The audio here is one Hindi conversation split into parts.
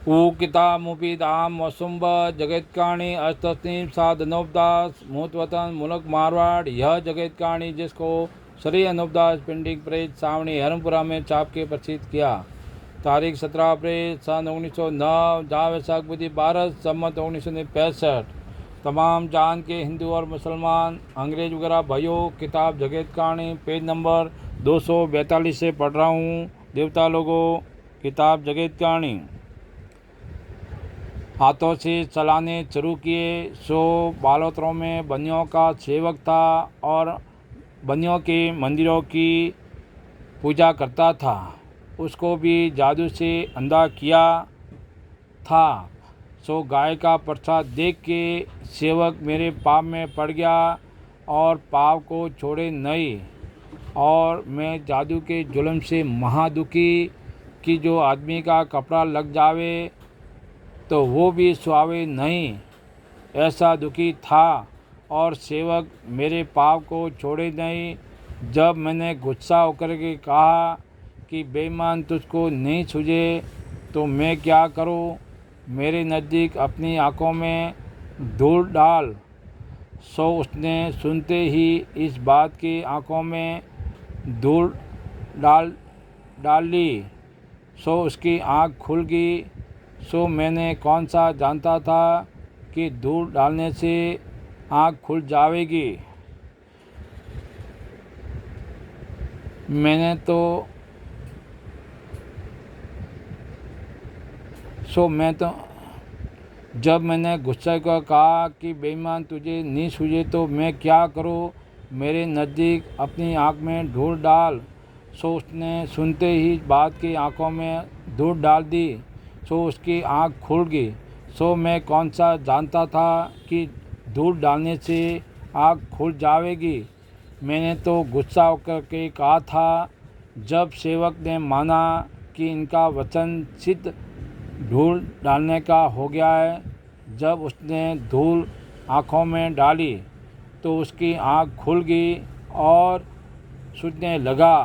ऊकिता मुफीदाम वसुंब जगतकाणी अस्तस्नीम सा धनोपदास मूतवतन मुलक मारवाड़। यह जगतकाणी जिसको श्री अनुपदास पिंडिक प्रेत सावणी हरमपुरा में छाप के प्रसिद्ध किया। तारीख 17 अप्रैल सन 1909, जहाँ वैशाख बुद्धि 12 सम्मत 1965। तमाम जान के हिंदू और मुसलमान अंग्रेज वगैरह भाइयों, किताब जगत कहानी पेज नंबर 242 से पढ़ रहा हूँ। देवता लोगों, किताब जगत कहानी हाथों से चलाने शुरू किए। सो बालोत्रों में बनियों का सेवक था और बनियों के मंदिरों की पूजा करता था। उसको भी जादू से अंधा किया था। सो गाय का प्रसाद देख के सेवक मेरे पाप में पड़ गया और पाप को छोड़े नहीं। और मैं जादू के जुल्म से महादुखी कि जो आदमी का कपड़ा लग जावे तो वो भी सुहावे नहीं, ऐसा दुखी था। और सेवक मेरे पाप को छोड़े नहीं। जब मैंने गुस्सा होकर के कहा कि बेईमान तुझको नहीं सूझे तो मैं क्या करूं, मेरे नज़दीक अपनी आँखों में धूल डाल। सो उसने सुनते ही इस बात की आँखों में धूल डाल ली। सो उसकी आँख खुल गई। सो मैंने कौन सा जानता था कि धूल डालने से आँख खुल जाएगी। जब मैंने गुस्से को कहा कि बेईमान तुझे नहीं सूझे तो मैं क्या करूं, मेरे नज़दीक अपनी आँख में धूल डाल। सो उसने सुनते ही बात की आँखों में धूल डाल दी। सो उसकी आँख खुल गई। सो मैं कौन सा जानता था कि धूल डालने से आँख खुल जाएगी। मैंने तो गुस्सा होकर के कहा था। जब सेवक ने माना कि इनका वचन सिद्ध धूल डालने का हो गया है, जब उसने धूल आँखों में डाली तो उसकी आँख खुल गई और सूझने लगा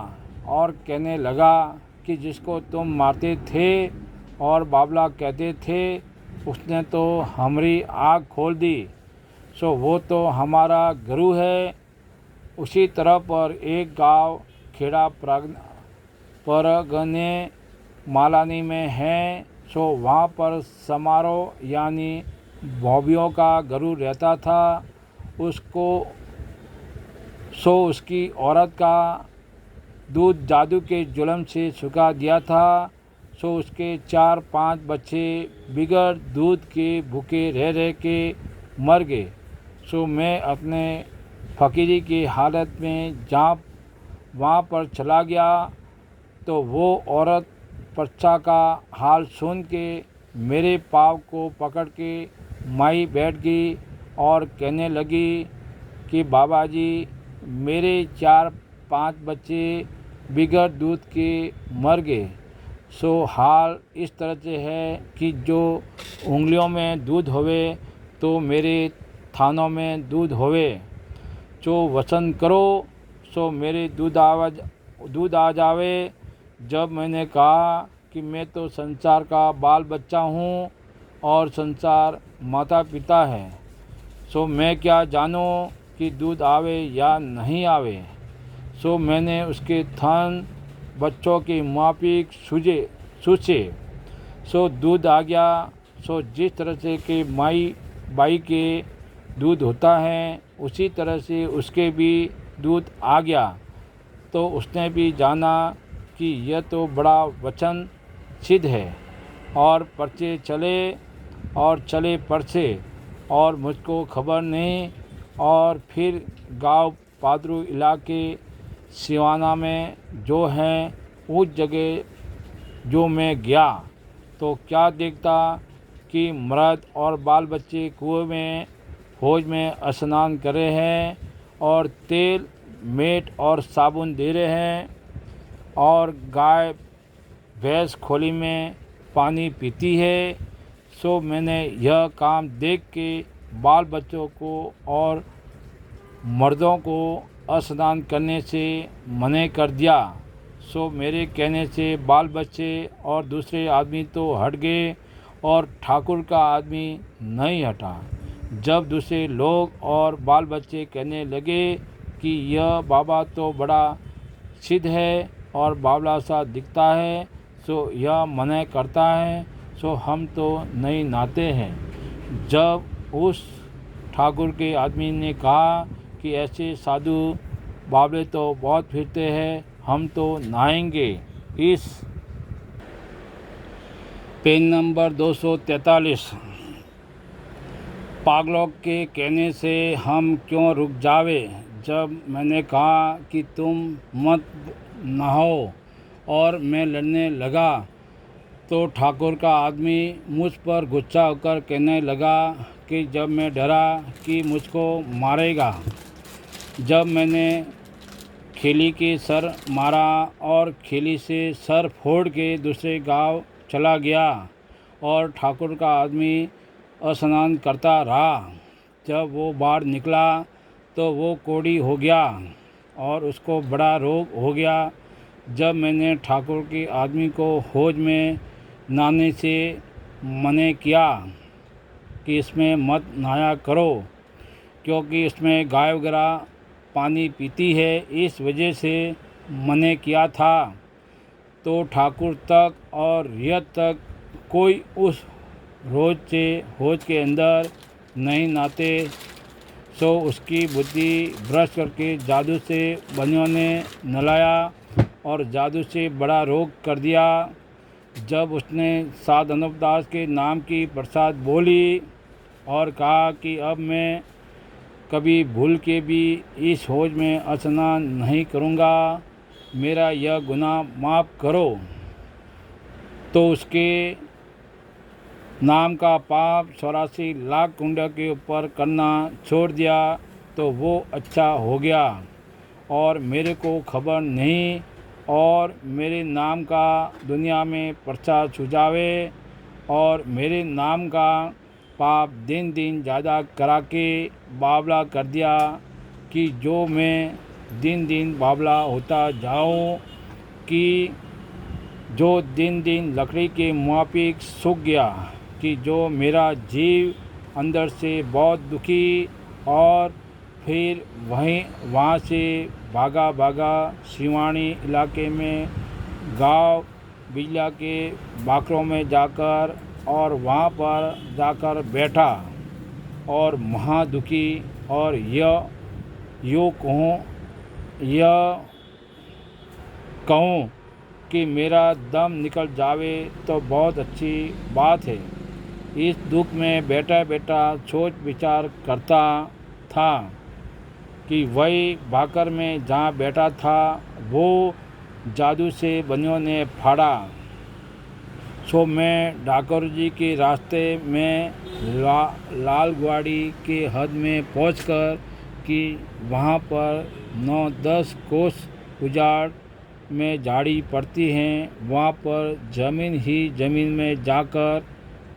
और कहने लगा कि जिसको तुम मारते थे और बाबला कहते थे उसने तो हमारी आँख खोल दी। सो वो तो हमारा गुरु है। उसी तरह पर एक गांव खेड़ा परगने मालानी में है। सो वहाँ पर समारोह यानी भौबियों का गुरु रहता था। उसकी औरत का दूध जादू के जुल्म से सुखा दिया था। सो उसके 4-5 बच्चे बिगड़ दूध के भूखे रह रह के मर गए। सो मैं अपने फ़कीरी की हालत में जहाँ वहाँ पर चला गया तो वो औरत बच्चा का हाल सुन के मेरे पाँव को पकड़ के माई बैठ गई और कहने लगी कि बाबा जी, मेरे 4-5 बच्चे बिगड़ दूध के मर गए। सो हाल इस तरह से है कि जो उंगलियों में दूध होवे तो मेरे थानों में दूध होवे। जो वचन करो सो मेरे दूध आ जावे। जब मैंने कहा कि मैं तो संसार का बाल बच्चा हूँ और संसार माता पिता है, सो मैं क्या जानूँ कि दूध आवे या नहीं आवे। सो मैंने उसके थन बच्चों की मापिक सूचे। सो दूध आ गया। सो जिस तरह से कि बाई के दूध होता है उसी तरह से उसके भी दूध आ गया। तो उसने भी जाना कि यह तो बड़ा वचन सिद्ध है। और पर्चे चले और चले पर्चे और मुझको खबर नहीं। और फिर गांव पादरू इलाके सिवाना में जो हैं उस जगह जो मैं गया तो क्या देखता कि मर्द और बाल बच्चे कुएं में हौज में स्नान कर रहे हैं और तेल मेट और साबुन दे रहे हैं और गाय भैंस खोली में पानी पीती है। सो मैंने यह काम देख के बाल बच्चों को और मर्दों को स्नान करने से मना कर दिया। सो मेरे कहने से बाल बच्चे और दूसरे आदमी तो हट गए और ठाकुर का आदमी नहीं हटा। जब दूसरे लोग और बाल बच्चे कहने लगे कि यह बाबा तो बड़ा सिद्ध है और बावला सा दिखता है, सो यह मना करता है, सो हम तो नहीं नहाते हैं। जब उस ठाकुर के आदमी ने कहा कि ऐसे साधु बावले तो बहुत फिरते हैं, हम तो नहाएंगे। इस पेन नंबर 243। पागलों के कहने से हम क्यों रुक जावे। जब मैंने कहा कि तुम मत नहाओ और मैं लड़ने लगा, तो ठाकुर का आदमी मुझ पर गुस्सा होकर कहने लगा कि जब मैं डरा कि मुझको मारेगा। जब मैंने खेली के सर मारा और खेली से सर फोड़ के दूसरे गांव चला गया और ठाकुर का आदमी स्नान करता रहा। जब वो बाहर निकला तो वो कोढ़ी हो गया और उसको बड़ा रोग हो गया। जब मैंने ठाकुर के आदमी को हौज में नहाने से मना किया कि इसमें मत नहाया करो, क्योंकि इसमें गाय वगैरह पानी पीती है, इस वजह से मना किया था, तो ठाकुर तक और रियत तक कोई उस रोज से हौज के अंदर नहीं नहाते। सो उसकी बुद्धि भ्रष्ट करके जादू से बनियों ने नहलाया और जादू से बड़ा रोग कर दिया। जब उसने साध अनुपदास के नाम की प्रसाद बोली और कहा कि अब मैं कभी भूल के भी इस हौज में स्नान नहीं करूँगा, मेरा यह गुनाह माफ़ करो, तो उसके नाम का पाप 84 लाख कुंड के ऊपर करना छोड़ दिया, तो वो अच्छा हो गया और मेरे को खबर नहीं और मेरे नाम का दुनिया में प्रचार छुजावे और मेरे नाम का पाप दिन दिन ज़्यादा करा के बावला कर दिया कि जो मैं दिन दिन बावला होता जाऊं, कि जो दिन दिन लकड़ी के मुआफिक सूख गया, कि जो मेरा जीव अंदर से बहुत दुखी और फिर वहाँ से भागा भागा शिवानी इलाके में गांव बिजला के बाकरों में जाकर और वहाँ पर जाकर बैठा और महादुखी और यह कहूँ कि मेरा दम निकल जावे तो बहुत अच्छी बात है। इस दुख में बैठा बैठा सोच विचार करता था कि वही भाकर में जहाँ बैठा था वो जादू से बनियों ने फाड़ा। सो मैं डाकोर जी के रास्ते में लालगुआड़ी के हद में पहुंचकर कि वहाँ पर 9-10 कोस उजाड़ में झाड़ी पड़ती हैं, वहाँ पर ज़मीन में जाकर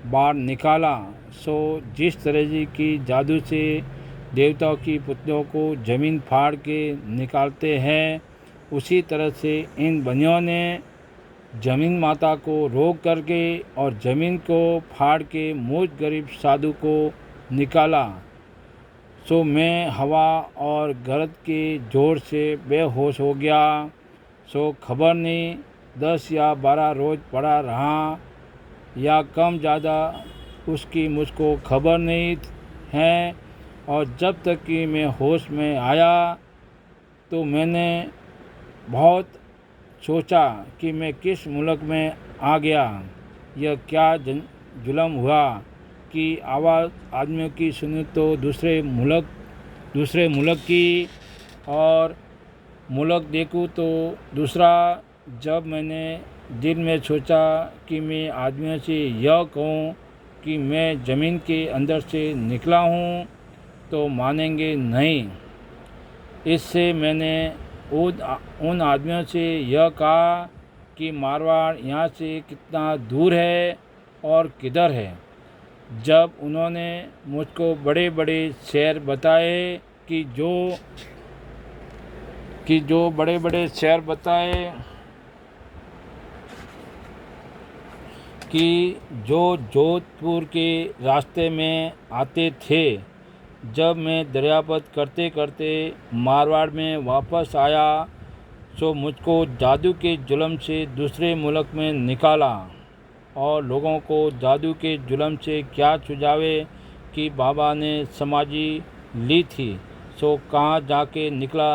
बाहर निकाला। सो जिस तरह जी की जादू से देवताओं की पुतलों को ज़मीन फाड़ के निकालते हैं, उसी तरह से इन बनियों ने ज़मीन माता को रोक करके और ज़मीन को फाड़ के मुझ गरीब साधु को निकाला। सो मैं हवा और गरज के ज़ोर से बेहोश हो गया। सो खबर नहीं 10 या 12 रोज़ पड़ा रहा या कम ज़्यादा उसकी मुझको खबर नहीं है। और जब तक कि मैं होश में आया तो मैंने बहुत सोचा कि मैं किस मुल्क में आ गया, यह क्या जुल्म हुआ कि आवाज़ आदमियों की सुनी तो दूसरे मुल्क की और मुल्क देखूँ तो दूसरा। जब मैंने दिल में सोचा कि मैं आदमियों से यह कहूँ कि मैं ज़मीन के अंदर से निकला हूँ तो मानेंगे नहीं। इससे मैंने उन आदमियों से यह कहा कि मारवाड़ यहाँ से कितना दूर है और किधर है। जब उन्होंने मुझको बड़े बड़े शहर बताए कि जो बड़े बड़े शहर बताए कि जो जोधपुर के रास्ते में आते थे, जब मैं दरियापत करते करते मारवाड़ में वापस आया तो मुझको जादू के जुल्म से दूसरे मुल्क में निकाला और लोगों को जादू के जुल्म से क्या सुझावे कि बाबा ने समाधि ली थी। सो कहाँ जाके निकला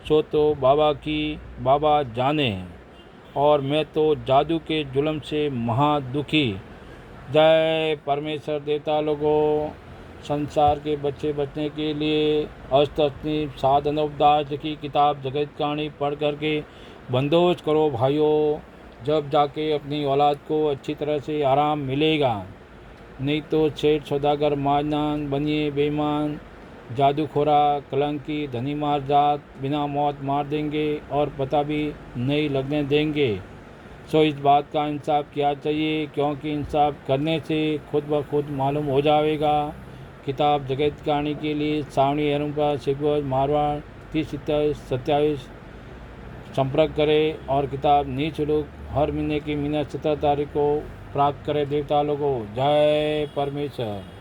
सो तो बाबा जाने। और मैं तो जादू के जुल्म से महा दुखी। जय परमेश्वर देवता लोगों, संसार के बच्चे बचने के लिए अष्टनी साधन उपदास की किताब जगत कहानी पढ़ करके बंदोबस्त करो भाइयों, जब जाके अपनी औलाद को अच्छी तरह से आराम मिलेगा। नहीं तो सेठ सौदागर माजनान बनिए बेईमान, जादूखोरा कलंकी धनी मार जात बिना मौत मार देंगे और पता भी नहीं लगने देंगे। सो इस बात का इंसाफ किया चाहिए, क्योंकि इंसाफ करने से खुद ब खुद मालूम हो जाएगा। किताब जगत कहानी के लिए सावनी एरुम्पा सिगवज मारवाड़ 3027 संपर्क करें और किताब निःशुल्क हर महीने की 17 तारीख को प्राप्त करें। देवता लोगों, जय परमेश्वर।